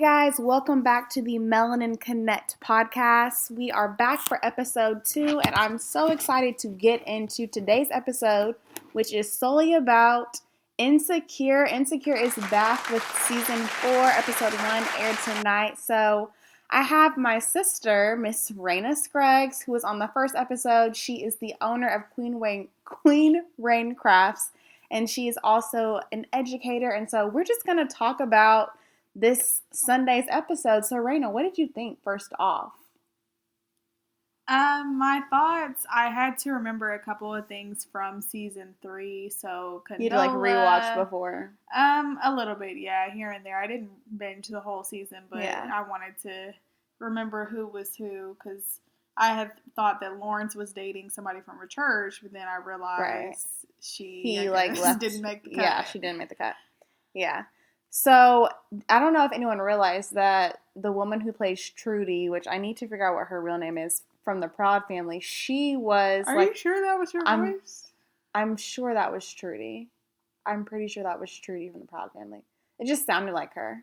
guys, welcome back to the Melanin Connect podcast. We are back for episode 2, and I'm so excited to get into today's episode, which is solely about Insecure. Insecure is back with season 4, episode 1, aired tonight. So I have my sister, Miss Raina Scruggs, who was on the first episode. She is the owner of Queen Rain Crafts, and she is also an educator. And so we're just going to talk about this Sunday's episode. So, Raina, what did you think first off? My thoughts, I had to remember a couple of things from season 3, so Condola, You'd rewatched before? A little bit, yeah, here and there. I didn't binge the whole season, but Yeah. I wanted to remember who was who, because I had thought that Lawrence was dating somebody from her church, but then I realized he left, didn't make the cut. Yeah, she didn't make the cut. Yeah. So, I don't know if anyone realized that the woman who plays Trudy, which I need to figure out what her real name is, from the Proud family, she was Are you sure that was your voice? I'm sure that was Trudy. I'm pretty sure that was Trudy from the Proud family. It just sounded like her.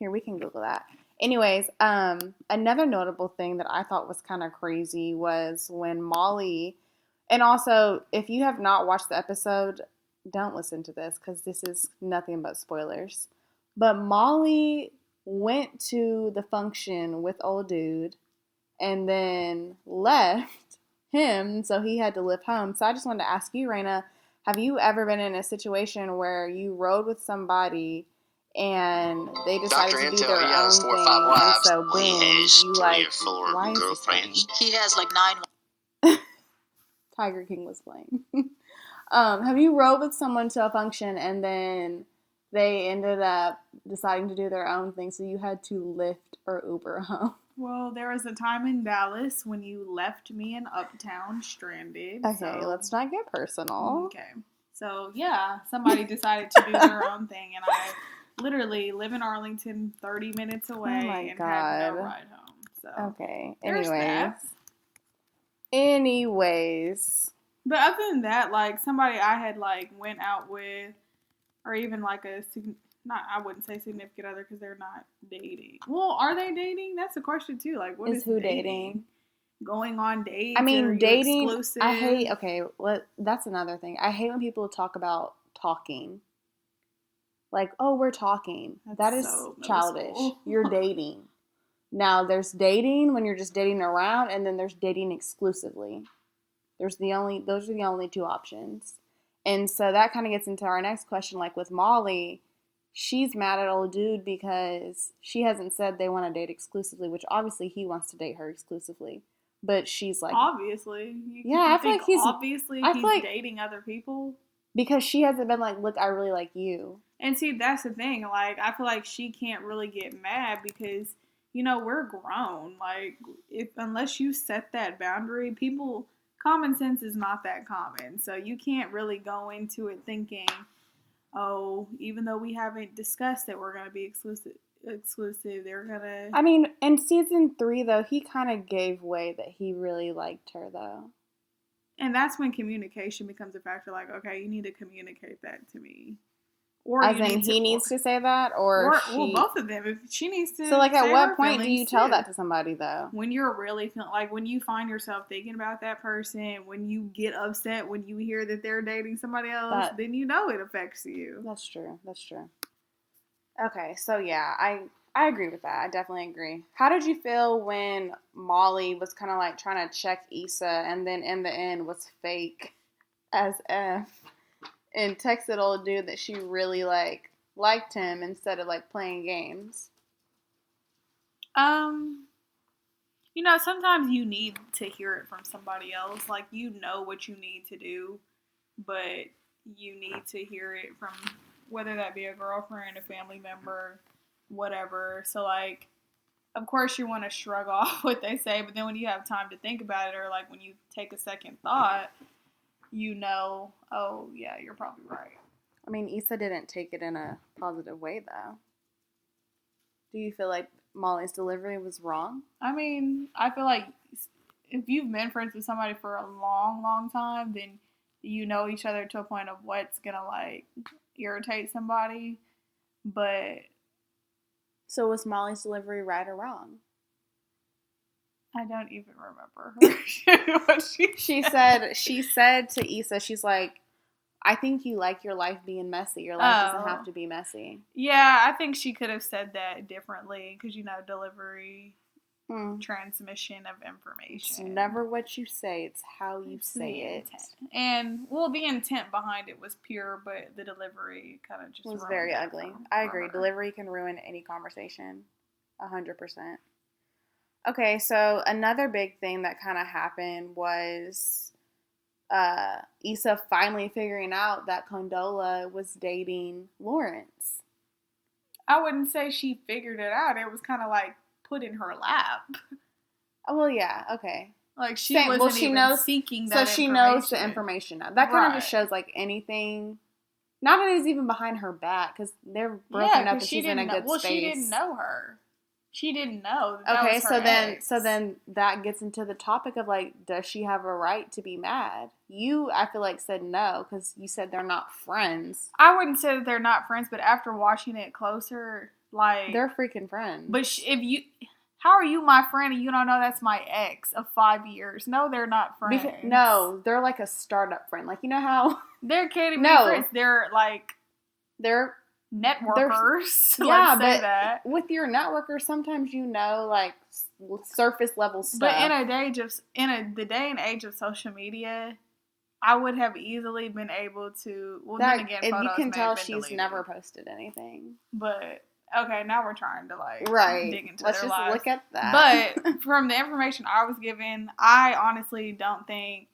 Here, we can Google that. Anyways, another notable thing that I thought was kind of crazy was when Molly, and also, if you have not watched the episode, don't listen to this because this is nothing but spoilers. But Molly went to the function with old dude and then left him, so he had to live home. So I just wanted to ask you, Raina, have you ever been in a situation where you rode with somebody and they decided to do their own thing, and so boom, you why is this playing? He has 9. Tiger King was playing. Have you rode with someone to a function and then they ended up deciding to do their own thing, so you had to Lyft or Uber home? Well, there was a time in Dallas when you left me in Uptown stranded. Okay, let's not get personal. Okay. So, yeah, somebody decided to do their own thing, and I literally live in Arlington, 30 minutes away, and had no ride home. So, okay. Anyways. But other than that, somebody I had, went out with, or even, I wouldn't say significant other because they're not dating. Well, are they dating? That's a question, too. What is who dating? Going on dates? I mean, dating, exclusive? I hate, that's another thing. I hate when people talk about talking. We're talking. That is so childish. You're dating. Now, there's dating when you're just dating around, and then there's dating exclusively. Those are the only 2 options. And so that kind of gets into our next question. With Molly, she's mad at old dude because she hasn't said they want to date exclusively, which obviously he wants to date her exclusively. But she's obviously. I feel like he's dating other people. Because she hasn't been look, I really like you. And see, that's the thing. I feel like she can't really get mad because, we're grown. Unless you set that boundary, common sense is not that common. So you can't really go into it thinking, oh, even though we haven't discussed that we're going to be exclusive, they're going to... I mean, in season 3, though, he kind of gave way that he really liked her, though. And that's when communication becomes a factor. Okay, you need to communicate that to me. Or as in he needs to say that, or she... Well, both of them. If she needs to. So, at what point do you tell that to somebody, though? When you're really feeling when you find yourself thinking about that person, when you get upset when you hear that they're dating somebody else, then it affects you. That's true. Okay, so yeah, I agree with that. I definitely agree. How did you feel when Molly was kind of trying to check Issa, and then in the end was fake as F? And texted old dude that she really liked him instead of playing games. Sometimes you need to hear it from somebody else. What you need to do, but you need to hear it from whether that be a girlfriend, a family member, whatever. So of course you want to shrug off what they say, but then when you have time to think about it, or when you take a second thought, oh, yeah, you're probably right. I mean, Issa didn't take it in a positive way, though. Do you feel like Molly's delivery was wrong? I mean, I feel like if you've been friends with somebody for a long, long time, then you know each other to a point of what's going to, irritate somebody. But So was Molly's delivery right or wrong? I don't even remember what She said to Issa, she's like, I think you like your life being messy. Your life doesn't have to be messy. Yeah, I think she could have said that differently because, delivery, transmission of information. It's never what you say, it's how you say it. Intent. And, the intent behind it was pure, but the delivery kind of just was very ugly. I agree. Delivery can ruin any conversation. 100%. Okay, so another big thing that kind of happened was Issa finally figuring out that Condola was dating Lawrence. I wouldn't say she figured it out. It was kind of like put in her lap. Oh, well, yeah, okay. Like she wasn't she even knows, seeking that. So she knows the information now. That kind of just shows like anything. Not that it's even behind her back because they're broken up and she's in a good space. Well, she didn't know her. She didn't know. Okay, so then that gets into the topic of like, does she have a right to be mad? You, I feel like, said no because you said they're not friends. I wouldn't say that they're not friends, but after watching it closer, like they're freaking friends. But how are you my friend and you don't know that's my ex of 5 years? No, they're not friends. No, they're like a startup friend. Like, you know how they can't even be friends. They're like networkers. Yeah, but with your networkers, sometimes like surface level stuff. But in the day and age of social media, I would have easily been able to. Well, then again, and you can tell she's deleted. never posted anything. But okay, now we're trying to dig into Let's their just lives. look at that. But from the information I was given, I honestly don't think.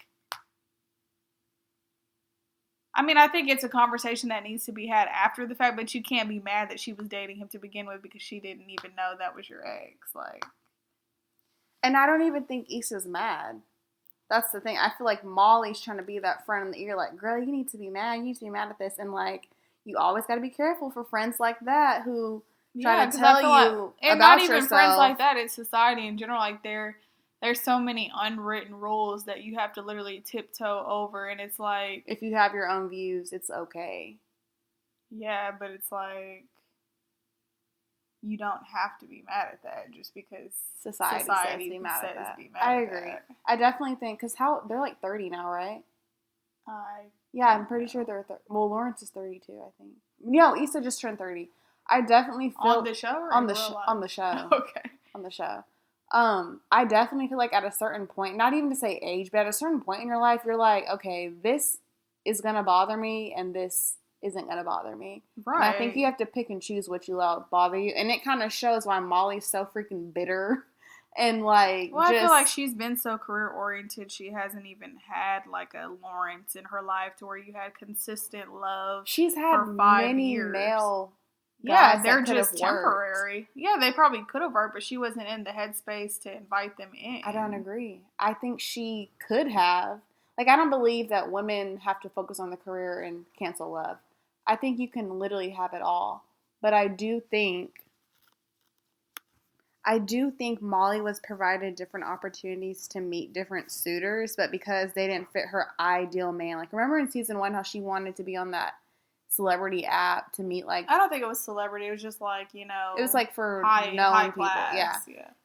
I think it's a conversation that needs to be had after the fact, but you can't be mad that she was dating him to begin with because she didn't even know that was your ex. And I don't even think Issa's mad. That's the thing. I feel like Molly's trying to be that friend in the ear, like, girl, you need to be mad. You need to be mad at this. And, like, you always got to be careful for friends like that who try to tell you and about not even yourself. Friends like that. It's society in general. Like, there's so many unwritten rules that you have to literally tiptoe over. And it's like... If you have your own views, it's okay. Yeah, but it's like... You don't have to be mad at that just because society says be mad at that. I agree. I definitely think... Because they're like 30 now, right? Yeah, I'm pretty sure they're... Well, Lawrence is 32, I think. No, Issa just turned 30. I definitely feel... On the show or on the show. Okay. On the show. I definitely feel like at a certain point, not even to say age, but at a certain point in your life, you're like, okay, this is going to bother me and this isn't going to bother me. Right. And I think you have to pick and choose what you let bother you. And it kind of shows why Molly's so freaking bitter. And I feel like she's been so career oriented. She hasn't even had like a Lawrence in her life to where you had consistent love. She's had for 5 many years. male. Yeah, they're just temporary. Yeah, they probably could have worked, but she wasn't in the headspace to invite them in. I don't agree. I think she could have. Like, I don't believe that women have to focus on the career and cancel love. I think you can literally have it all. But I do think Molly was provided different opportunities to meet different suitors, but because they didn't fit her ideal man. Like, remember in season 1 how she wanted to be on that celebrity app to meet like... I don't think it was celebrity. It was just like, it was like for known people. Yeah.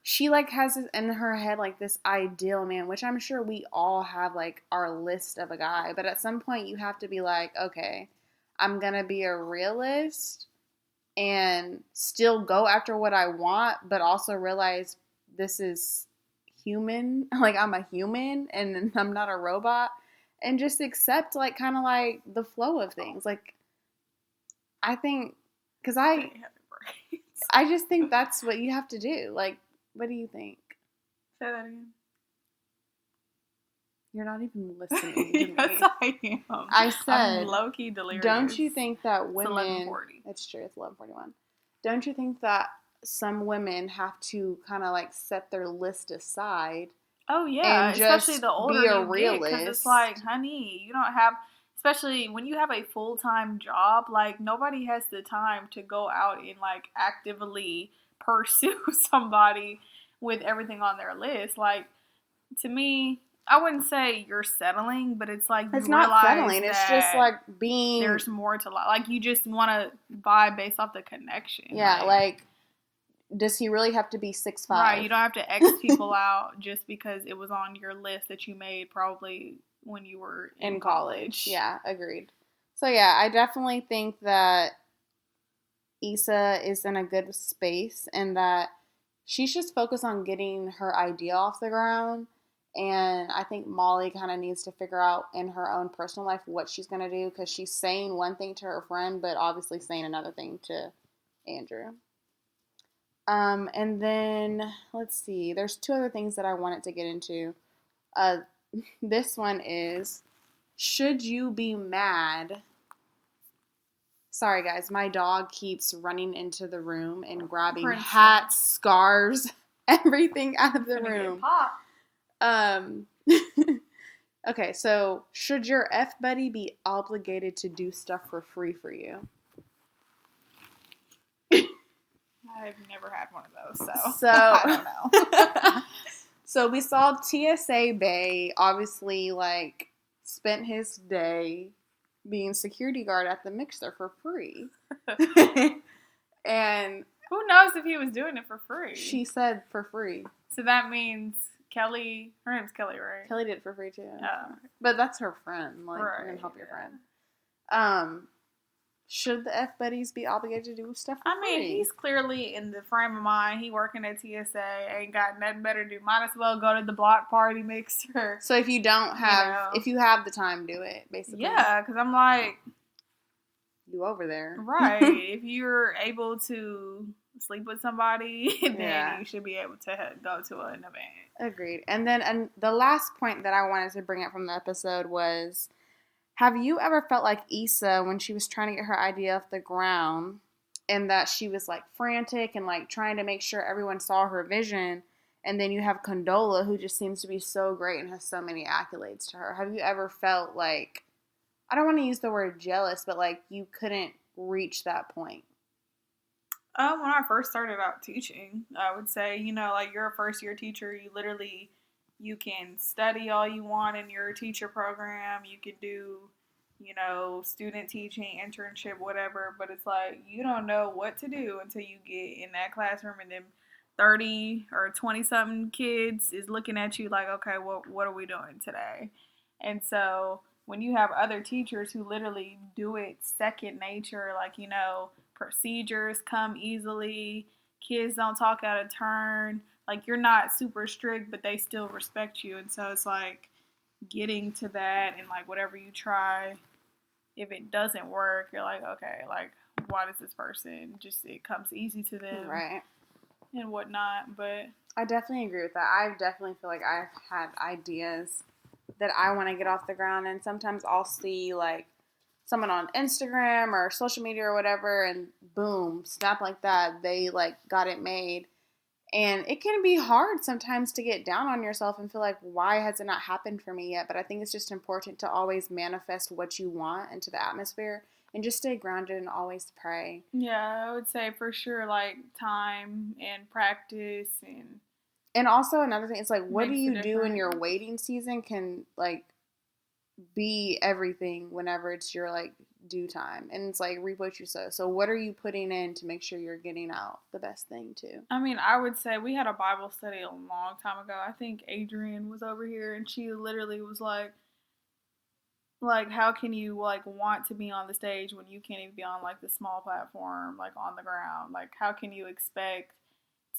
She like has this in her head like this ideal man, which I'm sure we all have like our list of a guy. But at some point you have to be like, okay, I'm going to be a realist and still go after what I want, but also realize this is human. Like, I'm a human and I'm not a robot. And just accept like kind of like the flow of things. Like, I think, because I just think that's what you have to do. Like, what do you think? Say that again. You're not even listening to yes, me. I am. I said, I'm low-key delirious. Don't you think that women... It's 11:40. It's true, it's 11:41. Don't you think that some women have to kind of like set their list aside? Oh, yeah. And especially the older you realist. get. Because it's like, honey, you don't have... Especially when you have a full-time job, like, nobody has the time to go out and, like, actively pursue somebody with everything on their list. Like, to me, I wouldn't say you're settling, but it's like it's not settling. It's just, like, being... There's more to life. Like, you just want to vibe based off the connection. Yeah, like does he really have to be 6'5"? Right, you don't have to X people out just because it was on your list that you made probably when you were in college. Yeah, agreed. So yeah, I definitely think that Issa is in a good space and that she should focus on getting her idea off the ground. And I think Molly kind of needs to figure out in her own personal life what she's going to do because she's saying one thing to her friend, but obviously saying another thing to Andrew. And then, let's see, there's 2 other things that I wanted to get into. This one is, should you be mad? Sorry, guys, my dog keeps running into the room and grabbing hats, scarves, everything out of the room. Okay, so should your F buddy be obligated to do stuff for free for you? I've never had one of those, so I don't know. So we saw TSA Bay obviously like spent his day being security guard at the mixer for free. And who knows if he was doing it for free? She said for free. So that means Kelly, her name's Kelly, right? Kelly did it for free too. Oh. But that's her friend. Like, right, you're gonna help your friend. Should the F buddies be obligated to do stuff for free? I mean, he's clearly in the frame of mind. He working at TSA, ain't got nothing better to do. Might as well go to the block party mixer. So if you don't have, if you have the time, do it, basically. Yeah, because I'm like, you over there. Right. If you're able to sleep with somebody, then you should be able to go to an event. Agreed. And then the last point that I wanted to bring up from the episode was, have you ever felt like Issa when she was trying to get her idea off the ground and that she was like frantic and like trying to make sure everyone saw her vision, and then you have Condola who just seems to be so great and has so many accolades to her? Have you ever felt like, I don't want to use the word jealous, but like you couldn't reach that point? When I first started out teaching, I would say, like you're a first year teacher, you can study all you want in your teacher program. You can do, student teaching, internship, whatever. But it's like, you don't know what to do until you get in that classroom and then 30 or 20-something kids is looking at you like, okay, what are we doing today? And so when you have other teachers who literally do it second nature, like, procedures come easily, kids don't talk out of turn, like you're not super strict, but they still respect you. And so it's like getting to that, and like whatever you try, if it doesn't work, you're like, okay, like why does this person it comes easy to them, right, and whatnot. But I definitely agree with that. I definitely feel like I've had ideas that I want to get off the ground, and sometimes I'll see like someone on Instagram or social media or whatever, and boom, snap like that, they like got it made. And it can be hard sometimes to get down on yourself and feel like, why has it not happened for me yet? But I think it's just important to always manifest what you want into the atmosphere and just stay grounded and always pray. Yeah, I would say for sure, like time and practice and also another thing, it's like, what do you do in your waiting season can like be everything whenever it's your like due time, and it's like reap what you sow. So what are you putting in to make sure you're getting out the best thing too? I mean, I would say we had a Bible study a long time ago. I think Adrienne was over here, and she literally was like how can you like want to be on the stage when you can't even be on like the small platform, like on the ground? Like how can you expect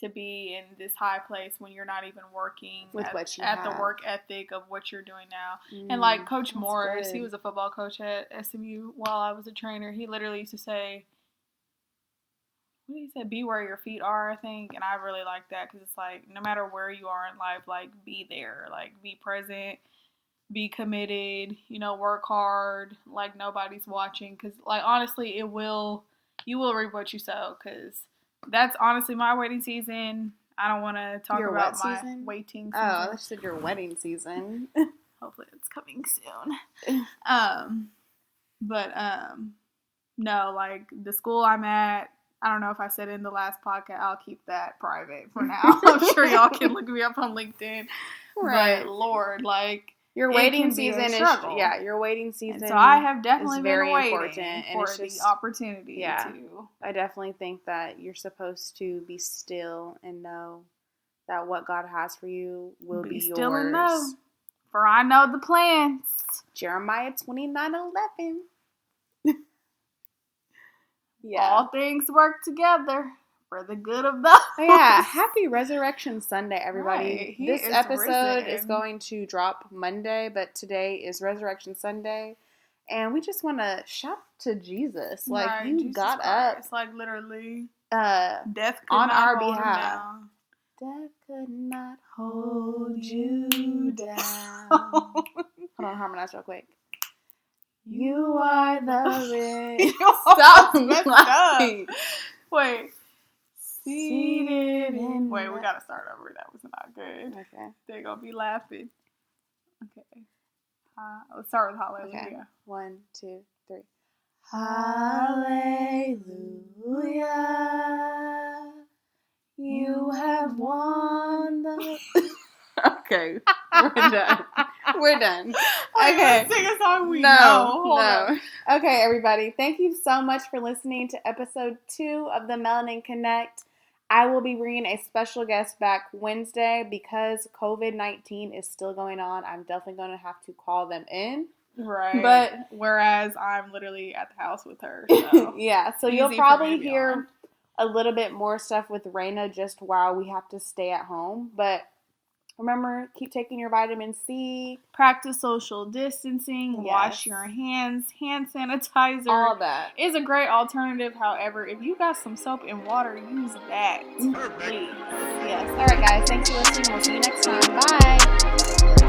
to be in this high place when you're not even working with the work ethic of what you're doing now? And like Coach Morris, he was a football coach at SMU while I was a trainer. He literally used to say, what did he say? Be where your feet are, I think. And I really like that because it's like, no matter where you are in life, like be there, like be present, be committed, work hard, like nobody's watching. Because like, honestly, you will reap what you sow, because that's honestly my waiting season. I don't want to talk about my waiting season. Oh, I said your wedding season. Hopefully it's coming soon. No, like the school I'm at, I don't know if I said it in the last podcast. I'll keep that private for now. I'm sure y'all can look me up on LinkedIn. Right. But Lord, like, Your it waiting can be a season is struggle. your waiting season. And so I have definitely is been very waiting important, and for it's just, the opportunity yeah. to. I definitely think that you're supposed to be still and know that what God has for you will be Be still yours. and know, for I know the plans. Jeremiah 29:11. Yeah. All things work together for the good of those. Oh, yeah. Happy Resurrection Sunday, everybody. Right. This episode is risen. going to drop Monday, but today is Resurrection Sunday. And we just want to shout to Jesus. Like, Right, you Jesus got Christ. Like, literally, up death could on not our hold behalf. him down. Death could not hold you down. Hold on, harmonize real quick. You are the rich. Stop Stop laughing. laughing. Wait. Seated in Wait, we the- gotta start over. That was not good. Okay. They're gonna be laughing. Okay. Let's start with hallelujah. Okay. 1, 2, 3. Hallelujah. You have won the. Okay. We're done. We're done. Okay. Let's sing a song we No. know. Hold on. Okay, everybody. Thank you so much for listening to episode 2 of the Melanin Connect. I will be bringing a special guest back Wednesday because COVID-19 is still going on. I'm definitely going to have to call them in. Right. But whereas I'm literally at the house with her. So. yeah, so Easy you'll for probably me to be hear on. a little bit more stuff with Raina just while we have to stay at home. But remember, keep taking your vitamin C. Practice social distancing. Yes. Wash your hands. Hand sanitizer. All that. Is a great alternative. However, if you got some soap and water, use that. Please. Yes. All right, guys. Thanks for listening. We'll see you next time. Bye.